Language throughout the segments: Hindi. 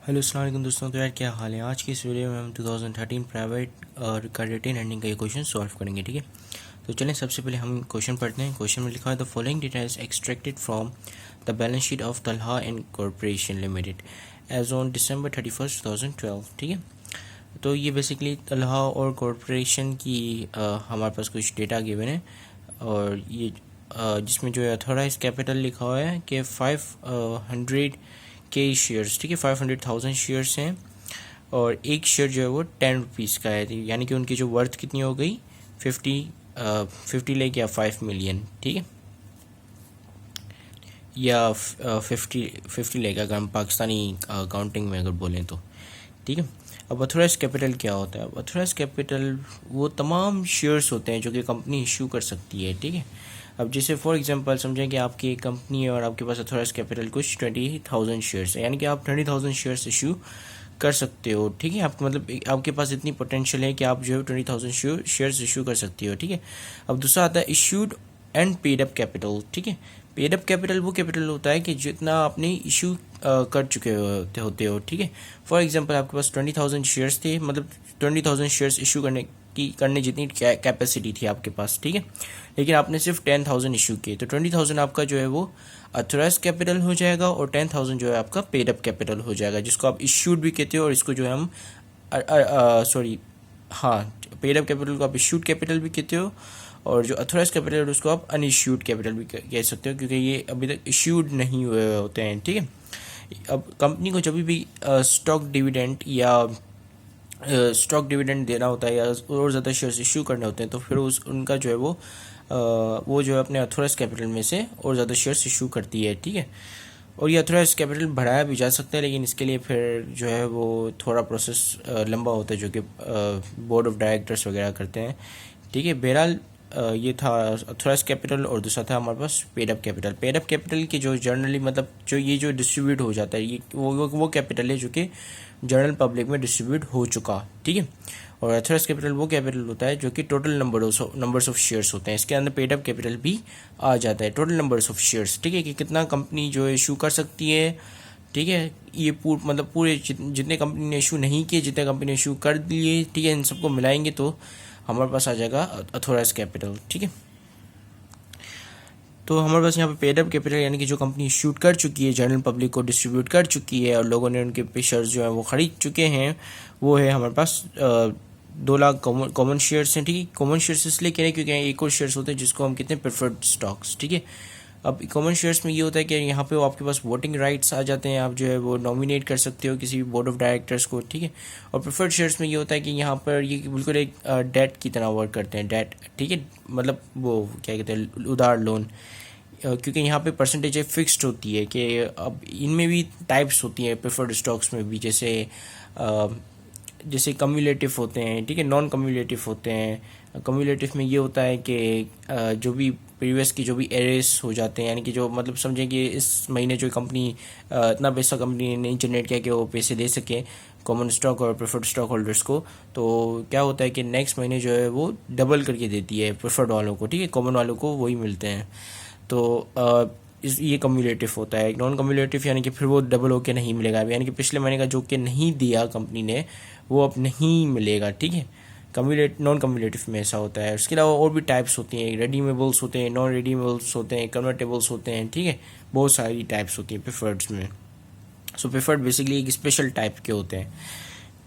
हेलो अस्सलाम वालेकुम दोस्तों। तो यार क्या हाल है। आज की इस वीडियो में हम 2013 प्राइवेट और का रिटेन अर्निंग का ये क्वेश्चन सॉल्व करेंगे। ठीक है, तो चलें सबसे पहले हम क्वेश्चन पढ़ते हैं। क्वेश्चन में लिखा है the following details extracted from the balance sheet of Talha and corporation limited as on December 31, 2012। ठीक है, तो ये बेसिकली तलहा और कॉरपोरेशन की हमारे पास कुछ डेटा गिवन है और ये जिसमें जो है अथॉराइज कैपिटल लिखा हुआ है कि 500 के शेयर्स, ठीक है, 500,000 शेयर्स हैं और एक शेयर जो है वो 10 रुपीज़ का है, यानी कि उनकी जो वर्थ कितनी हो गई 50 लाख या 5 मिलियन। ठीक है, या 50 लाख अगर हम पाकिस्तानी काउंटिंग में अगर बोलें तो। ठीक है, अब अथोराइज कैपिटल क्या होता है। अब अथोराइज कैपिटल वो तमाम शेयर्स होते हैं जो कि कंपनी इशू कर सकती है। ठीक है, अब जैसे फॉर एग्जांपल समझें कि आपकी एक कंपनी है और आपके पास अथोराइज कैपिटल कुछ 20,000 शेयर्स है, यानी कि आप 20,000 शेयर्स इशू कर सकते हो। ठीक है, आपको मतलब आपके पास इतनी पोटेंशियल है कि आप जो है 20,000 शेयर्स इशू कर सकते हो। ठीक है, अब दूसरा आता है issued and paid up capital. ठीक है, पेड अप कैपिटल वो कैपिटल होता है कि जितना आपने इशू कर चुके होते हो। ठीक है, फॉर एग्जांपल आपके पास 20,000 शेयर्स थे, मतलब 20,000 शेयर्स इशू करने जितनी कैपेसिटी थी आपके पास। ठीक है, लेकिन आपने सिर्फ 10,000 इशू किए, तो 20,000 आपका जो है वो अथोराइज कैपिटल हो जाएगा और 10,000 जो है आपका पेड अप कैपिटल हो जाएगा, जिसको आप इश्यूड भी कहते हो और इसको जो है हम सॉरी हाँ, पेड अप कैपिटल को आप इश्यूड कैपिटल भी कहते हो और जो अथोराइज कैपिटल है उसको आप अनइश्यूड कैपिटल भी कह सकते हो, क्योंकि ये अभी तक इश्यूड नहीं हुए होते हैं। ठीक है, अब कंपनी को जब भी स्टॉक डिविडेंड देना होता है या और ज़्यादा शेयर्स इशू करने होते हैं, तो फिर उनका जो है वो जो है अपने अथोराइज कैपिटल में से और ज़्यादा शेयर्स इशू करती है। ठीक है, और ये अथोराइज कैपिटल बढ़ाया भी जा सकता है, लेकिन इसके लिए फिर जो है वो थोड़ा प्रोसेस लंबा होता है जो कि बोर्ड ऑफ डायरेक्टर्स वगैरह करते हैं। ठीक है, बहरहाल ये था अथोराइज कैपिटल और दूसरा था हमारे पास paid up capital. Paid up capital की जो जनरली मतलब जो ये जो डिस्ट्रीब्यूट हो जाता है, ये वो कैपिटल है जो कि जनरल पब्लिक में डिस्ट्रीब्यूट हो चुका। ठीक है, और अथोराइज कैपिटल वो कैपिटल होता है जो कि टोटल नंबर्स ऑफ शेयर्स होते हैं। इसके अंदर पेड अप कैपिटल भी आ जाता है, टोटल नंबर्स ऑफ शेयर्स। ठीक है, कि कितना कंपनी जो है इशू कर सकती है। ठीक है, ये पूरे जितने कंपनी ने इशू नहीं किए, जितने कंपनी ने इशू कर दिए, ठीक है, इन सबको मिलाएंगे तो हमारे पास आ जाएगा अथोराइज कैपिटल। ठीक है, तो हमारे पास यहाँ पे पेड अप कैपिटल यानी कि जो कंपनी इशूट कर चुकी है, जनरल पब्लिक को डिस्ट्रीब्यूट कर चुकी है और लोगों ने उनके पे शेयर्स जो है वो खरीद चुके हैं, वो है हमारे पास 2 लाख कॉमन शेयर्स हैं। ठीक है, कॉमन शेयर्स इसलिए कह रहे हैं क्योंकि एक और शेयर्स होते हैं जिसको हम कहते हैं प्रेफर्ड स्टॉक्स। ठीक है, अब कॉमन शेयर्स में ये होता है कि यहाँ पे आपके पास वोटिंग राइट्स आ जाते हैं, आप जो है वो नॉमिनेट कर सकते हो किसी भी बोर्ड ऑफ डायरेक्टर्स को। ठीक है, और प्रेफर्ड शेयर्स में ये होता है कि यहाँ पर ये बिल्कुल एक डेट की तरह वर्क करते हैं, डेट। ठीक है, मतलब वो क्या कहते हैं, उधार लोन, क्योंकि यहाँ पे परसेंटेज फिक्स्ड होती है कि अब इनमें भी टाइप्स होती हैं प्रेफर्ड स्टॉक्स में भी, जैसे कम्युलेटिव होते हैं, ठीक है, नॉन कम्युलेटिव होते हैं। कम्युलेटिव में ये होता है कि जो भी प्रीवियस की जो भी एरेस हो जाते हैं, यानी कि जो मतलब समझें कि इस महीने जो कंपनी इतना पैसा कंपनी ने जनरेट किया कि वो पैसे दे सके कॉमन स्टॉक और प्रेफर्ड स्टॉक होल्डर्स को, तो क्या होता है कि नेक्स्ट महीने जो है वो डबल करके देती है प्रेफर्ड वालों को। ठीक है, कॉमन वालों को वही मिलते हैं। तो ये कम्युलेटिव होता है। नॉन कम्युलेटिव यानी कि फिर वो डबल होके नहीं मिलेगा, यानी कि पिछले महीने का जो कि नहीं दिया कंपनी ने वो अब नहीं मिलेगा। ठीक है, नॉन कम्युलेटिव में ऐसा होता है। उसके अलावा और भी टाइप्स होती हैं, रेडीमेबल्स होते हैं, नॉन रेडीमेबल्स होते हैं, कन्वर्टेबल्स होते हैं। ठीक है, बहुत सारी टाइप्स होती हैं प्रेफर्ड्स में। सो प्रेफर्ड बेसिकली एक स्पेशल टाइप के होते हैं।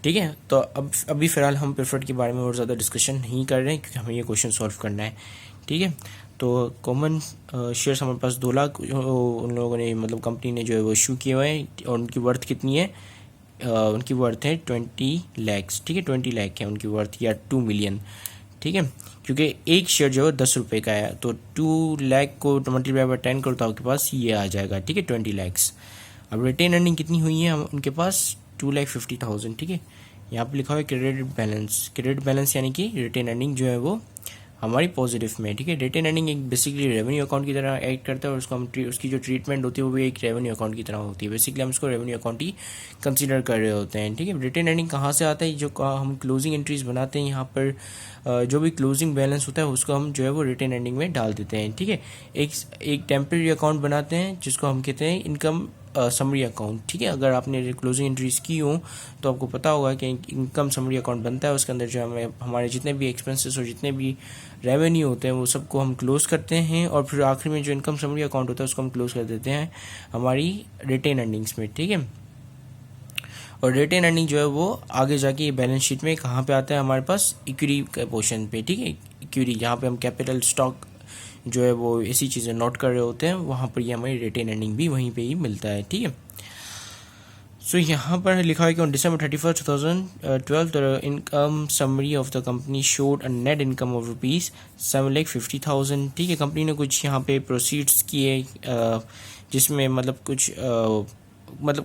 ठीक है, तो अभी फ़िलहाल हम प्रेफर्ड के बारे में और ज़्यादा डिस्कशन नहीं कर रहे हैं क्योंकि हमें ये क्वेश्चन सॉल्व करना है। ठीक है, तो कॉमन शेयर्स हमारे पास 2 लाख उन लोगों ने मतलब कंपनी ने जो है वो इशू किए हुए हैं और उनकी वर्थ कितनी है, उनकी वर्थ है 20 लैक्स। ठीक है, 20 लाख है उनकी वर्थ या 2 मिलियन। ठीक है, क्योंकि एक शेयर जो है 10 रुपये का है, तो 2 लाख को मल्टीप्लाई बाय 10 करो तो आपके पास ये आ जाएगा। ठीक है, 20 लैक्स। अब रिटेन अर्निंग कितनी हुई है उनके पास 2,50,000। ठीक है, यहाँ पे लिखा हुआ है क्रेडिट बैलेंस यानी कि रिटेन अर्निंग जो है वो हमारी पॉजिटिव में। ठीक है, रिटेन अर्निंग एक बेसिकली रेवेन्यू अकाउंट की तरह एक्ट करता है और उसको हम उसकी जो ट्रीटमेंट होती है वो भी एक रेवेन्यू अकाउंट की तरह होती है। बेसिकली हम उसको रेवेन्यू अकाउंट ही कंसीडर कर रहे होते हैं। ठीक है, रिटेन अर्निंग कहाँ से आता है, जो हम क्लोजिंग एंट्रीज बनाते हैं यहाँ पर जो भी क्लोजिंग बैलेंस होता है उसको हम जो है वो रिटेन अर्निंग में डाल देते हैं। ठीक है, एक टेम्परेरी अकाउंट बनाते हैं जिसको हम कहते हैं इनकम समरी अकाउंट, ठीक है। अगर आपने क्लोजिंग एंट्रीज की हो तो आपको पता होगा कि इनकम समरी अकाउंट बनता है, उसके अंदर जो हमें हमारे जितने भी एक्सपेंसेस और जितने भी रेवेन्यू होते हैं वो सबको हम क्लोज करते हैं, और फिर आखिर में जो इनकम समरी अकाउंट होता है उसको हम क्लोज कर देते हैं हमारी रिटेन अर्निंग्स में, ठीक है। और रिटेन अर्निंग जो है वो आगे जाके बैलेंस शीट में कहाँ पे आता है, हमारे पास इक्विटी के पोर्शन पे, ठीक है। इक्विटी जहाँ पे हम कैपिटल स्टॉक जो है वो ऐसी चीज़ें नोट कर रहे होते हैं, वहाँ पर ये हमारी रिटेन अर्निंग भी वहीं पे ही मिलता है, ठीक है। सो यहाँ पर लिखा है कि on December 31st 2012 the income summary of the company showed a net income of ₹7,50,000, ठीक है। कंपनी ने कुछ यहाँ पे प्रोसीड्स किए जिसमें मतलब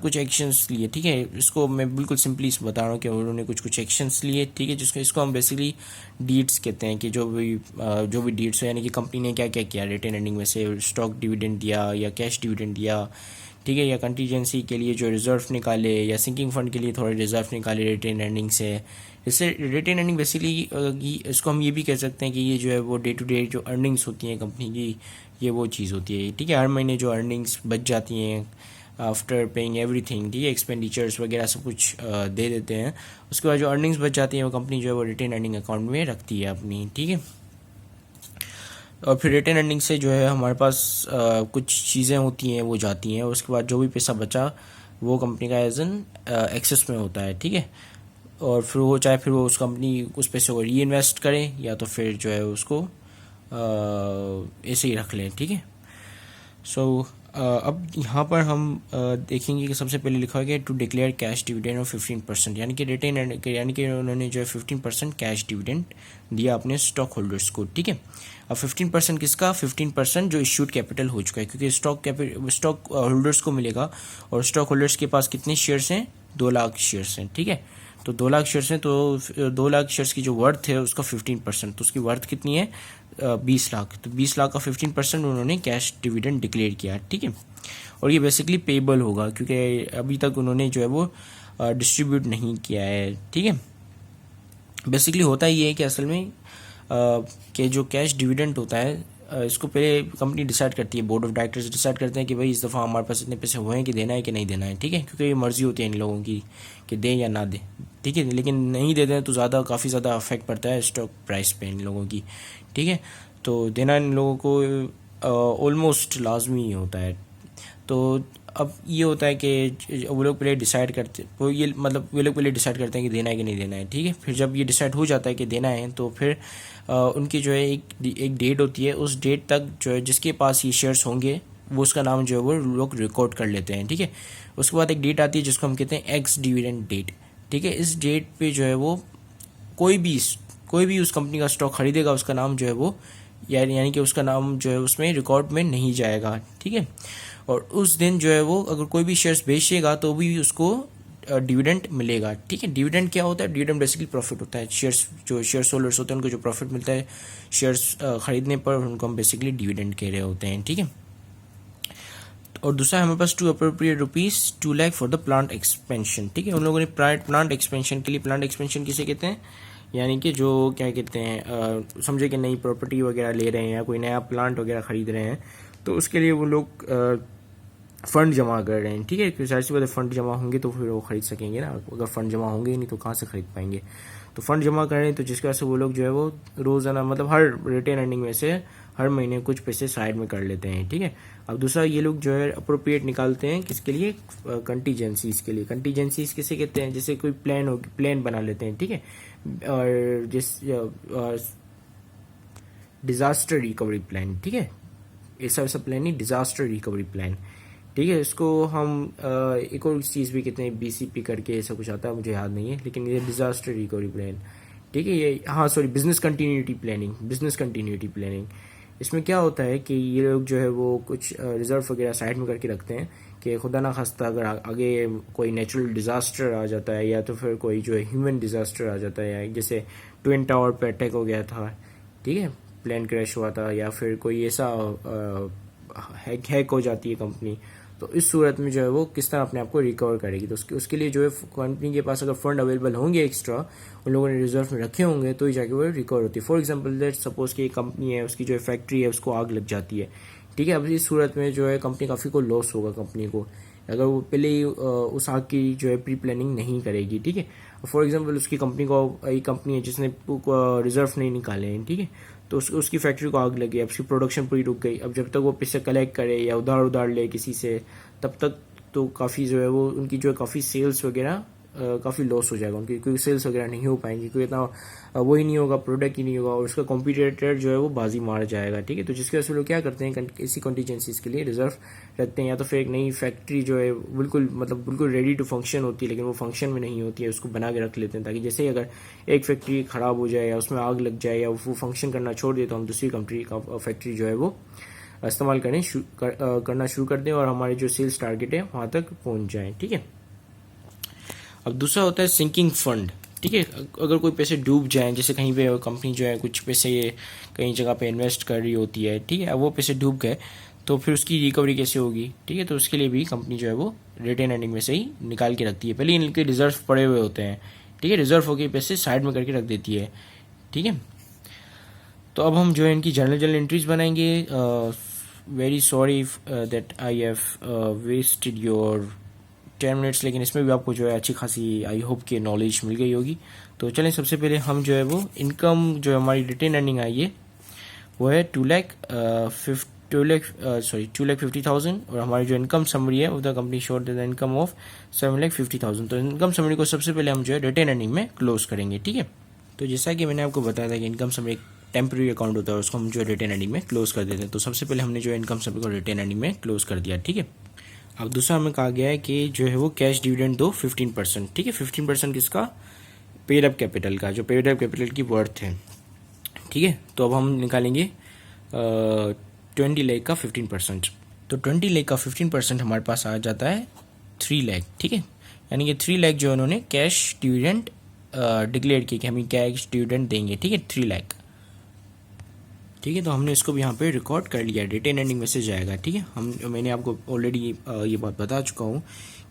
कुछ एक्शंस लिए, ठीक है। इसको मैं बिल्कुल सिंपली बता रहा हूँ कि उन्होंने कुछ एक्शंस लिए, ठीक है, इसको हम बेसिकली डीड्स कहते हैं कि जो भी डीड्स हो, यानी कि कंपनी ने क्या क्या किया रिटेन अर्निंग में से, स्टॉक डिविडेंड दिया या कैश डिविडेंड दिया, ठीक है, या कंटीजेंसी के लिए जो रिजर्व निकाले, या सिंकिंग फंड के लिए थोड़े रिजर्व निकाले रिटेन अर्निंग से। इससे रिटेन अर्निंग बेसिकली इसको हम ये भी कह सकते हैं कि ये जो है वो डे टू डे जो अर्निंग्स होती हैं कंपनी की, ये वो चीज़ होती है, ठीक है। हर महीने जो अर्निंग्स बच जाती हैं आफ्टर पेइंग एवरीथिंग, ठीक है, एक्सपेंडिचर्स वगैरह सब कुछ दे देते हैं, उसके बाद जो अर्निंग्स बच जाती हैं वो कंपनी जो है वो रिटेन अर्निंग अकाउंट में रखती है अपनी, ठीक है। और फिर रिटेन अर्निंग से जो है हमारे पास कुछ चीज़ें होती हैं वो जाती हैं, उसके बाद जो भी पैसा बचा वो कंपनी का एज एन एक्सेस में होता है, ठीक है। और फिर वो चाहे फिर वो उस कंपनी उस पैसे को री इन्वेस्ट करे या तो फिर जो है उसको ऐसे ही रख लें, ठीक है। सो अब यहाँ पर हम देखेंगे कि सबसे पहले लिखा गया to declare cash dividend of 15%, यानी कि रिटेन यानी कि उन्होंने जो है 15% कैश डिविडेंड दिया अपने स्टॉक होल्डर्स को, ठीक है। अब 15% किसका, 15% जो इश्यूड कैपिटल हो चुका है, क्योंकि स्टॉक होल्डर्स को मिलेगा, और स्टॉक होल्डर्स के पास कितने शेयर्स हैं, 2 लाख शेयर्स हैं, ठीक है। तो 2 लाख शेयर्स हैं, तो 2 लाख शेयर्स की जो वर्थ है उसका 15%, तो उसकी वर्थ कितनी है, 20 लाख। तो 20 लाख का 15% उन्होंने कैश डिविडेंड डिक्लेयर किया, ठीक है। और ये बेसिकली पेबल होगा क्योंकि अभी तक उन्होंने जो है वो डिस्ट्रीब्यूट नहीं किया है, ठीक है। बेसिकली होता ही है कि असल में कि जो कैश डिविडेंड होता है इसको पहले कंपनी डिसाइड करती है, बोर्ड ऑफ डायरेक्टर्स डिसाइड करते हैं कि भाई इस दफ़ा हमारे पास इतने पैसे हुए हैं कि देना है कि नहीं देना है, ठीक है, क्योंकि ये मर्जी होती है इन लोगों की कि दें या ना दें, ठीक है। लेकिन नहीं दे दें तो काफ़ी ज़्यादा अफेक्ट पड़ता है स्टॉक प्राइस पे इन लोगों की, ठीक है। तो देना इन लोगों को ऑलमोस्ट लाजमी होता है। तो अब ये होता है कि वो लोग पहले डिसाइड करते वो लोग पहले डिसाइड करते हैं कि देना है कि नहीं देना है, ठीक है। फिर जब ये डिसाइड हो जाता है कि देना है तो फिर उनकी जो है एक डेट होती है, उस डेट तक जो है जिसके पास ये शेयर्स होंगे वो उसका नाम जो है वो लोग रिकॉर्ड कर लेते हैं, ठीक है। उसके बाद एक डेट आती है जिसको हम कहते हैं एक्स डिविडेंड डेट, ठीक है। इस डेट पे जो है वो कोई भी उस कंपनी का स्टॉक खरीदेगा उसका नाम जो है वो यानी कि उसका नाम जो है उसमें रिकॉर्ड में नहीं जाएगा, ठीक है। और उस दिन जो है वो अगर कोई भी शेयर्स बेचेगा तो भी उसको डिविडेंड मिलेगा, ठीक है। डिविडेंड क्या होता है, डिविडेंड बेसिकली प्रॉफिट होता है, शेयर्स होल्डर्स होते हैं उनको जो प्रॉफिट मिलता है शेयर्स खरीदने पर, उनको हम बेसिकली डिविडेंड कह रहे होते हैं, ठीक है। और दूसरा हमारे पास to appropriate ₹2 lakh for the plant expansion, ठीक है। उन लोगों ने प्लांट एक्सपेंशन के लिए, प्लांट एक्सपेंशन किसे कहते हैं, यानी कि जो क्या कहते हैं समझे कि नई प्रॉपर्टी वगैरह ले रहे हैं या कोई नया प्लांट वगैरह खरीद रहे हैं तो उसके लिए वो लोग फंड जमा कर रहे हैं, ठीक है। क्योंकि जाहिर सी बात है फंड जमा होंगे तो फिर वो खरीद सकेंगे ना, अगर फंड जमा होंगे ही नहीं तो कहाँ से खरीद पाएंगे। तो फंड जमा कर रहे हैं तो जिसकी वजह से वो लोग जो है वो रोज़ाना मतलब हर रिटेन अर्निंग में से हर महीने कुछ पैसे साइड में कर लेते हैं, ठीक है। अब दूसरा ये लोग जो है अप्रोप्रिएट निकालते हैं किसके लिए, कंटीजेंसीज के लिए। कंटीजेंसीज किसे कहते हैं, जैसे कोई प्लान बना लेते हैं, ठीक है। और डिजास्टर रिकवरी प्लान, ठीक है, ऐसा वैसा प्लान नहीं, डिजास्टर रिकवरी प्लान, ठीक है। इसको हम एक और चीज़ भी कहते हैं BCP करके ऐसा कुछ आता है, मुझे याद नहीं है, लेकिन ये डिजास्टर रिकवरी प्लान, ठीक है। ये बिजनेस कंटिन्यूटी प्लानिंग। इसमें क्या होता है कि ये लोग जो है वो कुछ रिजर्व वगैरह साइड में करके रखते हैं कि खुदा ना खास्ता अगर आगे कोई नेचुरल डिज़ास्टर आ जाता है या तो फिर कोई जो है ह्यूमन डिज़ास्टर आ जाता है, या जैसे ट्विन टावर पे अटैक हो गया था, ठीक है, प्लेन क्रैश हुआ था, या फिर कोई ऐसा हैक हो जाती है कंपनी, तो इस सूरत में जो है वो किस तरह अपने आप को रिकवर करेगी। तो उसके लिए जो है कंपनी के पास अगर फंड अवेलेबल होंगे एक्स्ट्रा, उन लोगों ने रिजर्व में रखे होंगे, तो ही जाके वो रिकवर होती है। फॉर एग्जांपल लेट सपोज कि एक कंपनी है, उसकी जो है फैक्ट्री है उसको आग लग जाती है, ठीक है। अब इस सूरत में जो है कंपनी काफ़ी को लॉस होगा कंपनी को, अगर वो पहले ही उस आग की जो है प्री प्लानिंग नहीं करेगी, ठीक है। फॉर एग्जांपल उसकी कंपनी को, एक कंपनी है जिसने रिजर्व नहीं निकाले हैं, ठीक है, तो उसकी फैक्ट्री को आग लगी, अब उसकी प्रोडक्शन पूरी रुक गई। अब जब तक वो पैसे कलेक्ट करे या उधार ले किसी से, तब तक तो काफ़ी जो है वो उनकी जो है काफ़ी सेल्स वगैरह काफ़ी लॉस हो जाएगा उनकी, क्योंकि सेल्स वगैरह नहीं हो पाएंगी, क्योंकि इतना वो ही नहीं होगा, प्रोडक्ट ही नहीं होगा, और उसका कॉम्पिटिटर जो है वो बाजी मार जाएगा, ठीक है। तो जिसकी वजह से लोग क्या करते हैं, इसी कॉन्टीजेंसीज के लिए रिजर्व रखते हैं, या तो फिर एक नई फैक्ट्री जो है बिल्कुल रेडी टू फंक्शन होती है, लेकिन वो फंक्शन में नहीं होती है, उसको बना के रख लेते हैं, ताकि जैसे ही अगर एक फैक्ट्री ख़राब हो जाए या उसमें आग लग जाए या वो फंक्शन करना छोड़ दे, तो हम दूसरी कंट्री का फैक्ट्री जो है वो इस्तेमाल करना शुरू कर दें और हमारे जो सेल्स टारगेट है वहाँ तक पहुँच जाएँ, ठीक है। अब दूसरा होता है सिंकिंग फंड, ठीक है। अगर कोई पैसे डूब जाएं, जैसे कहीं पे कंपनी जो है कुछ पैसे कहीं जगह पे इन्वेस्ट कर रही होती है, ठीक है, अब वो पैसे डूब गए तो फिर उसकी रिकवरी कैसे होगी, ठीक है। तो उसके लिए भी कंपनी जो है वो रिटेन अर्निंग में से ही निकाल के रखती है। पहले इनके रिजर्व पड़े हुए होते हैं, ठीक है, रिजर्व होकर पैसे साइड में करके रख देती है, ठीक है। तो अब हम जो है इनकी जर्नल एंट्रीज बनाएंगे। Very sorry that I have wasted your 10 minutes, लेकिन इसमें भी आपको जो है अच्छी खासी आई होप कि नॉलेज मिल गई होगी। तो चलें, सबसे पहले हम जो है वो इनकम जो हमारी रिटेन अर्निंग आई है वो है 2,50,000, और हमारी जो इनकम समरी है वो the company showed the income of 7,50,000। तो इनकम समरी को सबसे पहले हम जो है रिटेन अर्निंग में क्लोज करेंगे, ठीक है। तो जैसा कि मैंने आपको बताया था कि इनकम समरी एक टेम्प्रेरी अकाउंट होता है, उसको हम जो रिटेन अर्निंग में क्लोज कर देते हैं। तो सबसे पहले हमने जो इनकम समरी को रिटेन अर्निंग में क्लोज कर दिया, ठीक है। अब दूसरा हमें कहा गया है कि जो है वो कैश डिविडेंड दो 15%, ठीक है। 15% किसका, पेड अप कैपिटल का, जो पेड अप कैपिटल की वर्थ है, ठीक है। तो अब हम निकालेंगे 20 लाख का 15%। तो 20 लाख का 15% हमारे पास आ जाता है 3 लाख, ठीक है। यानी कि 3 लाख जो उन्होंने कैश डिविडेंड डिक्लेयर किया कि हम कैश डिविडेंड देंगे, ठीक है, 3 लाख, ठीक है। तो हमने इसको भी यहाँ पे रिकॉर्ड कर लिया, रिटेन अर्निंग में से जाएगा, ठीक है। मैंने आपको ऑलरेडी ये बात बता चुका हूँ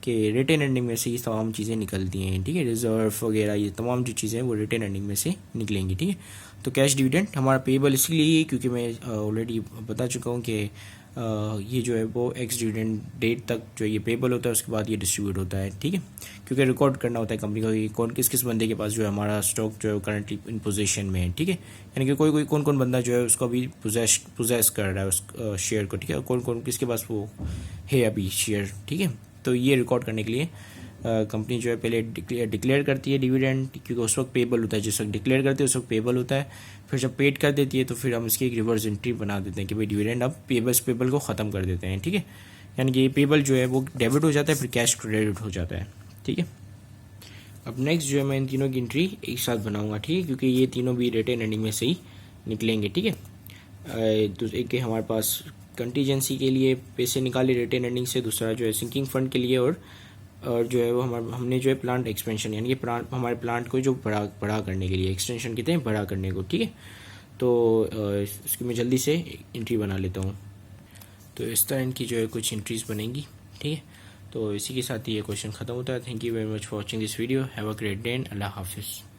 कि रिटेन अर्निंग में से ये तमाम चीज़ें निकलती हैं, ठीक है। रिजर्व वगैरह ये तमाम जो चीज़ें हैं वो रिटेन अर्निंग में से निकलेंगी, ठीक है। तो कैश डिविडेंड हमारा पेबल इसलिए, क्योंकि मैं ऑलरेडी बता चुका हूँ कि ये जो है वो एक्स डिविडेंड डेट तक जो ये पेबल होता है, उसके बाद ये डिस्ट्रीब्यूट होता है, ठीक है। क्योंकि रिकॉर्ड करना होता है कंपनी को कि कौन किस बंदे के पास जो है हमारा स्टॉक जो है करंटली इन पोजीशन में है, ठीक है। यानी कि कोई कौन बंदा जो है उसको अभी पोजेस कर रहा है उस शेयर को, ठीक है, कौन किसके पास वो है अभी शेयर, ठीक है। तो ये रिकॉर्ड करने के लिए कंपनी जो है पहले डिक्लेयर करती है डिविडेंड, क्योंकि उस वक्त पेबल होता है, जिस वक्त डिक्लेयर करती है उस वक्त पेबल होता है। फिर जब पेड कर देती है तो फिर हम इसकी एक रिवर्स एंट्री बना देते हैं कि भाई डिविडेंड अब पेबल को ख़त्म कर देते हैं, ठीक है। यानी कि ये पेबल जो है वो डेबिट हो जाता है, फिर कैश क्रेडिट हो जाता है, ठीक है। अब नेक्स्ट जो है मैं इन तीनों की एंट्री एक साथ बनाऊंगा, ठीक है, क्योंकि ये तीनों भी रिटेन अर्निंग में से ही निकलेंगे, ठीक है। तो एक हमारे पास कंटीजेंसी के लिए पैसे निकाले रिटेन अर्निंग से, दूसरा जो है सिंकिंग फंड के लिए, और जो है वो हमने जो है प्लांट एक्सपेंशन, यानी कि हमारे प्लांट को जो बड़ा करने के लिए, एक्सटेंशन कहते हैं बड़ा करने को, ठीक है। तो इसकी मैं जल्दी से एंट्री बना लेता हूँ। तो इस तरह इनकी जो है कुछ एंट्रीज बनेंगी, ठीक है। तो इसी के साथ ही ये क्वेश्चन ख़त्म होता है। Thank you very much for watching this video. Have a great day and अल्लाह हाफिज़।